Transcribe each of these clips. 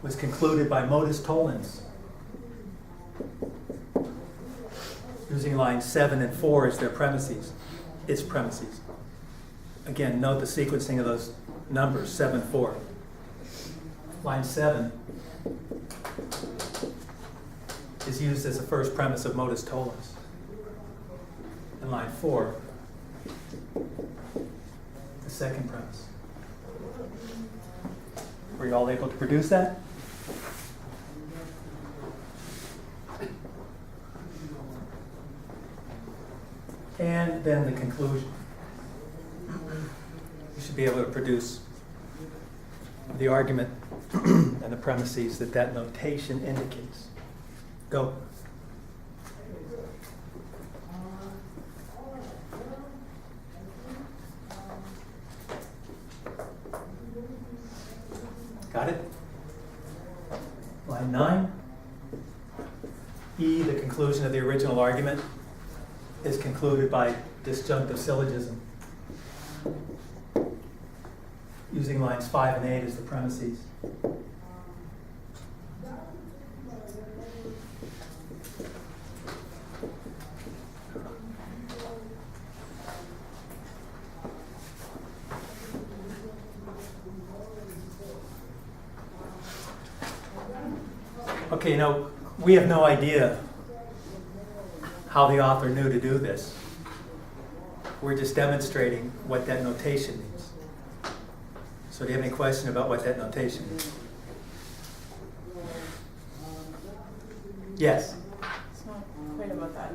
was concluded by modus tollens, using lines 7 and 4 as their premises, its premises. Again, note the sequencing of those numbers, 7, 4. Line 7 is used as the first premise of modus tollens. And line 4, the second premise. Were you all able to produce that? And then the conclusion. You should be able to produce the argument and the premises that that notation indicates. Go. Got it? Line 9. E, the conclusion of the original argument, is concluded by disjunctive syllogism, using lines 5 and 8 as the premises. Okay, we have no idea how the author knew to do this. We're just demonstrating what that notation means. So do you have any question about what that notation means? Yes? It's not quite about that.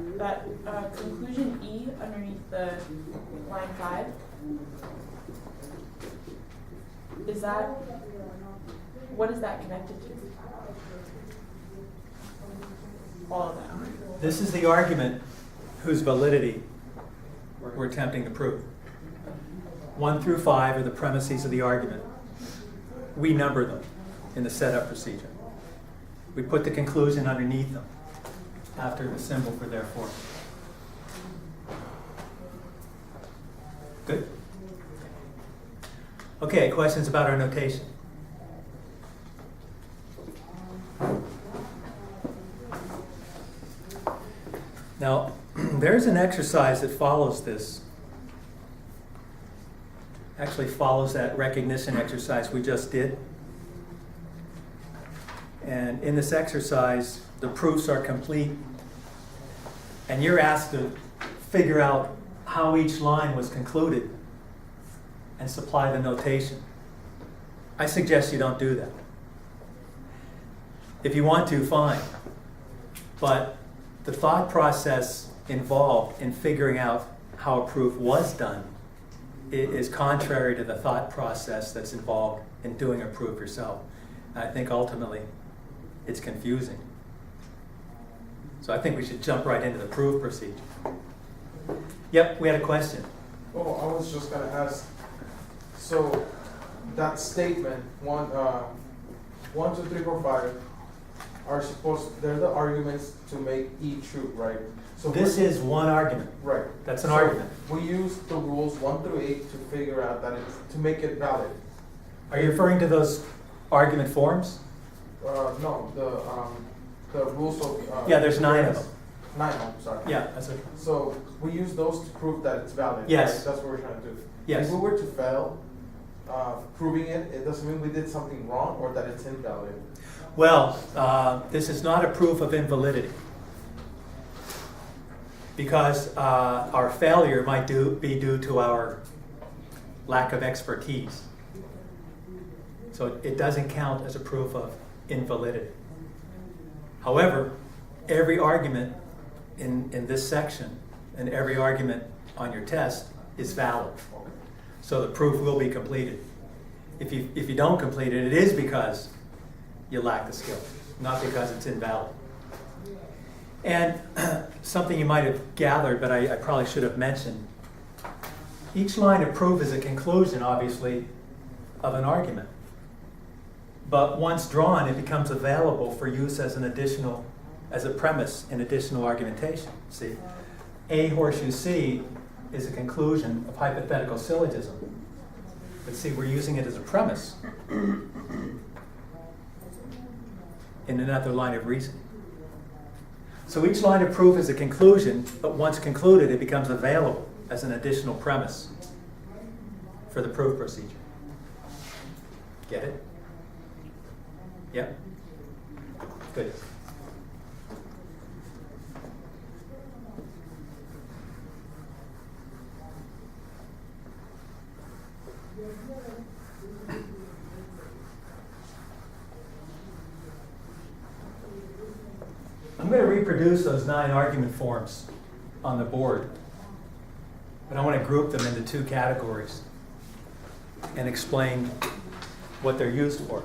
That conclusion E underneath the line 5, is that, what is that connected to? All of that. This is the argument whose validity we're attempting to prove. 1 through 5 are the premises of the argument. We number them in the setup procedure. We put the conclusion underneath them after the symbol for therefore. Good? Okay, questions about our notation? Now, there's an exercise that follows this. Actually follows that recognition exercise we just did. And in this exercise, the proofs are complete. And you're asked to figure out how each line was concluded and supply the notation. I suggest you don't do that. If you want to, fine. But the thought process involved in figuring out how a proof was done is contrary to the thought process that's involved in doing a proof yourself. I think ultimately it's confusing. So I think we should jump right into the proof procedure. Yep, we had a question. Oh, I was just going to ask, so that statement, 1, 2, 3, 4, 5, are supposed, they're the arguments to make E true, right? So This is one argument. right. That's an So argument. We use the rules 1 through 8 to figure out that it's, to make it valid. Are you referring to those argument forms? No, the rules of. Yeah, there's 9 of them. 9 of them, sorry. Yeah, that's okay. So we use those to prove that it's valid. Yes. Right? That's what we're trying to do. Yes. If we were to fail proving it, it doesn't mean we did something wrong or that it's invalid. Well, this is not a proof of invalidity, because our failure might be due to our lack of expertise. So it doesn't count as a proof of invalidity. However, every argument in this section and every argument on your test is valid. So the proof will be completed. If you don't complete it, it is because you lack the skill, not because it's invalid. And something you might have gathered, but I probably should have mentioned, each line of proof is a conclusion, obviously, of an argument. But once drawn, it becomes available for use as a premise in additional argumentation. See, A horseshoe C is a conclusion of hypothetical syllogism. But see, we're using it as a premise. in another line of reasoning. So each line of proof is a conclusion, but once concluded, it becomes available as an additional premise for the proof procedure. Get it? Yep. Good. I'm going to reproduce those 9 argument forms on the board, but I want to group them into 2 categories and explain what they're used for.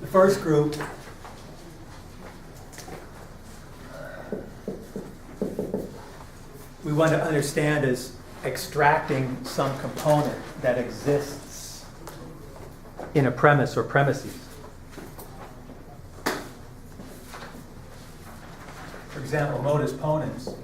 The first group we want to understand is extracting some component that exists in a premise or premises. For example, modus ponens.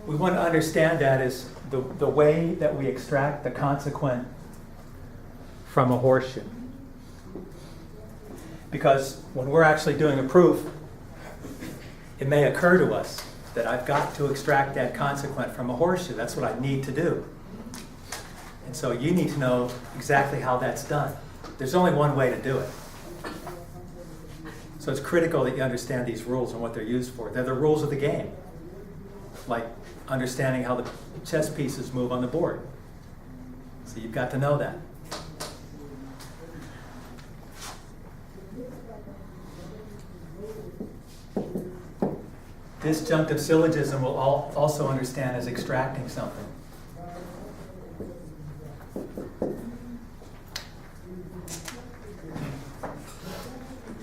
We want to understand that as the way that we extract the consequent from a horseshoe. Because when we're actually doing a proof, it may occur to us that I've got to extract that consequent from a horseshoe. That's what I need to do. And so you need to know exactly how that's done. There's only one way to do it. So it's critical that you understand these rules and what they're used for. They're the rules of the game. Like understanding how the chess pieces move on the board. So you've got to know that. Disjunctive syllogism will also understand as extracting something.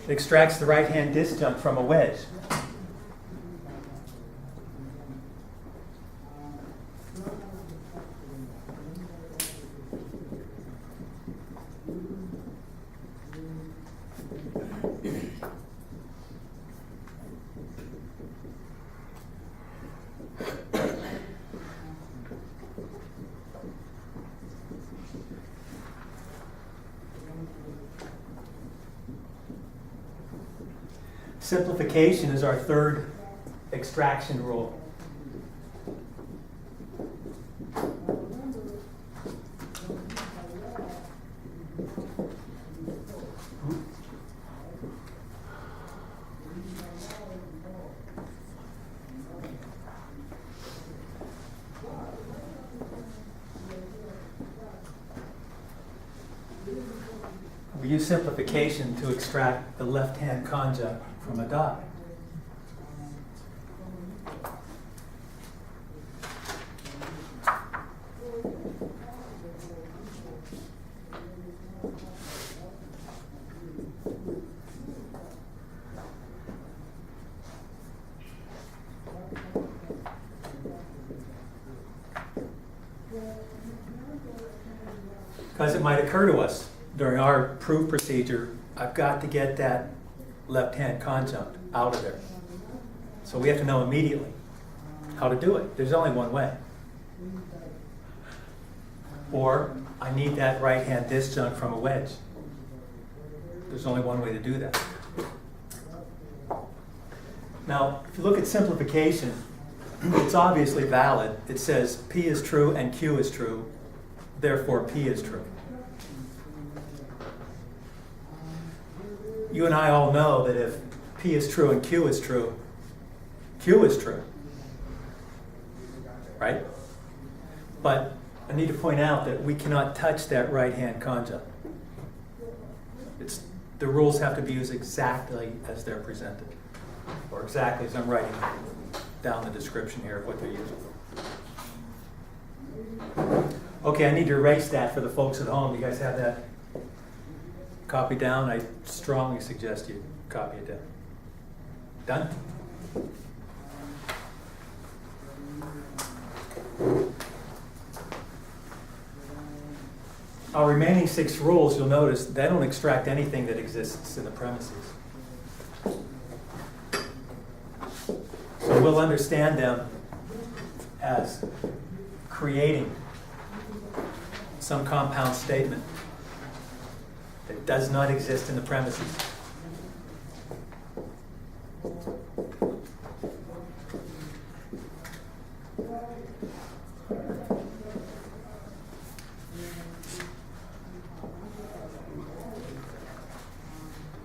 It extracts the right-hand disjunct from a wedge. Simplification is our third extraction rule. We use simplification to extract the left-hand conjunct from a dot. Because it might occur to us during our proof procedure, I've got to get that left-hand conjunct out of there. So we have to know immediately how to do it. There's only one way. Or I need that right-hand disjunct from a wedge. There's only one way to do that. Now, if you look at simplification, it's obviously valid. It says P is true and Q is true, therefore P is true. You and I all know that if P is true and Q is true, Q is true. Right? But I need to point out that we cannot touch that right-hand conjunct. The rules have to be used exactly as they're presented, or exactly as I'm writing down the description here of what they're used for. Okay, I need to erase that for the folks at home. You guys have that copied down? I strongly suggest you copy it down. Done? Our remaining 6 rules, you'll notice, they don't extract anything that exists in the premises. So we'll understand them as creating some compound statement that does not exist in the premises.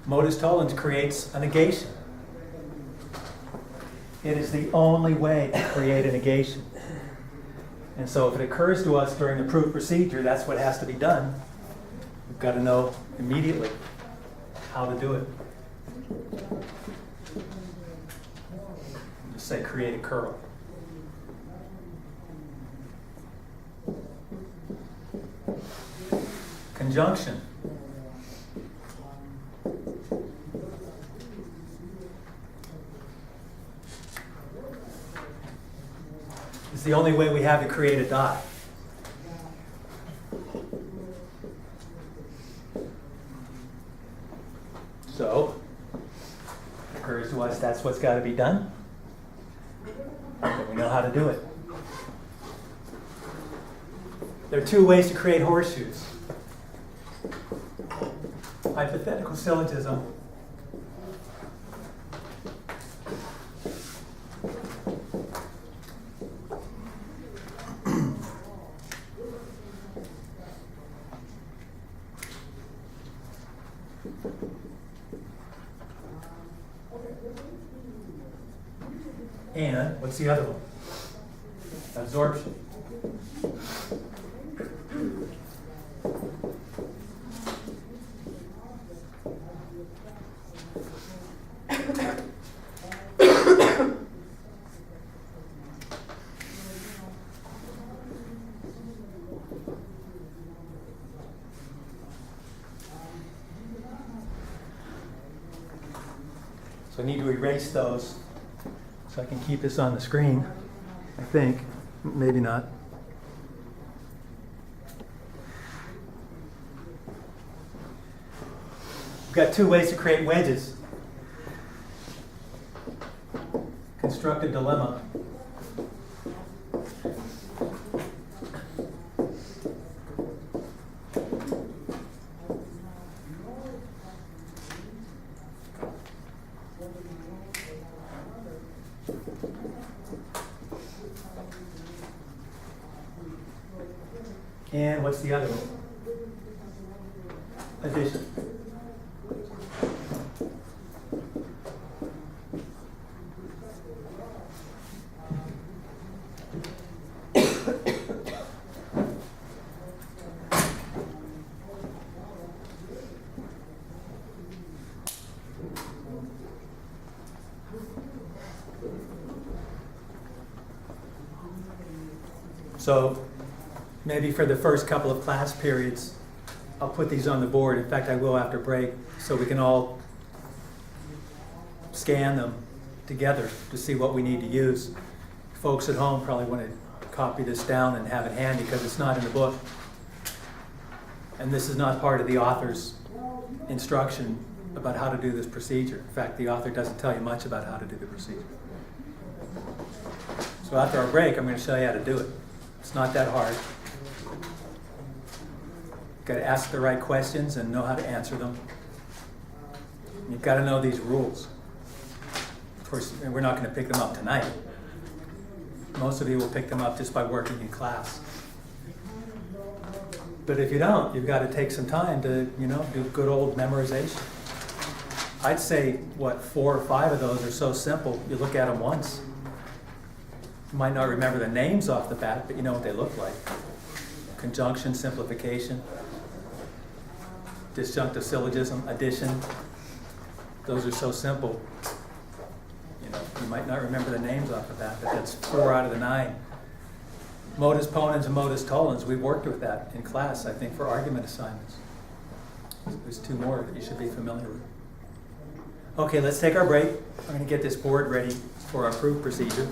Modus tollens creates a negation. It is the only way to create a negation. And so if it occurs to us during the proof procedure, that's what has to be done. We've got to know immediately how to do it. Just say create a curl. Conjunction. It's the only way we have to create a dot. So, it occurs to us that's what's got to be done. And we know how to do it. There are 2 ways to create horseshoes. Hypothetical syllogism. And what's the other one? Absorption. So I need to erase those so I can keep this on the screen, I think. Maybe not. We've got 2 ways to create wedges. Constructive dilemma. And what's the other one? Addition. So maybe for the first couple of class periods, I'll put these on the board. In fact, I will after break, so we can all scan them together to see what we need to use. Folks at home probably want to copy this down and have it handy because it's not in the book. And this is not part of the author's instruction about how to do this procedure. In fact, the author doesn't tell you much about how to do the procedure. So after our break, I'm going to show you how to do it. It's not that hard. You've got to ask the right questions and know how to answer them. You've got to know these rules. Of course, we're not going to pick them up tonight. Most of you will pick them up just by working in class. But if you don't, you've got to take some time to, do good old memorization. I'd say, 4 or 5 of those are so simple, you look at them once. You might not remember the names off the bat, but you know what they look like. Conjunction, simplification, disjunctive syllogism, addition. Those are so simple. You might not remember the names off the bat, but that's 4 out of the 9. Modus ponens and modus tollens, we worked with that in class, I think, for argument assignments. There's two more that you should be familiar with. Okay, let's take our break. I'm going to get this board ready for our proof procedure.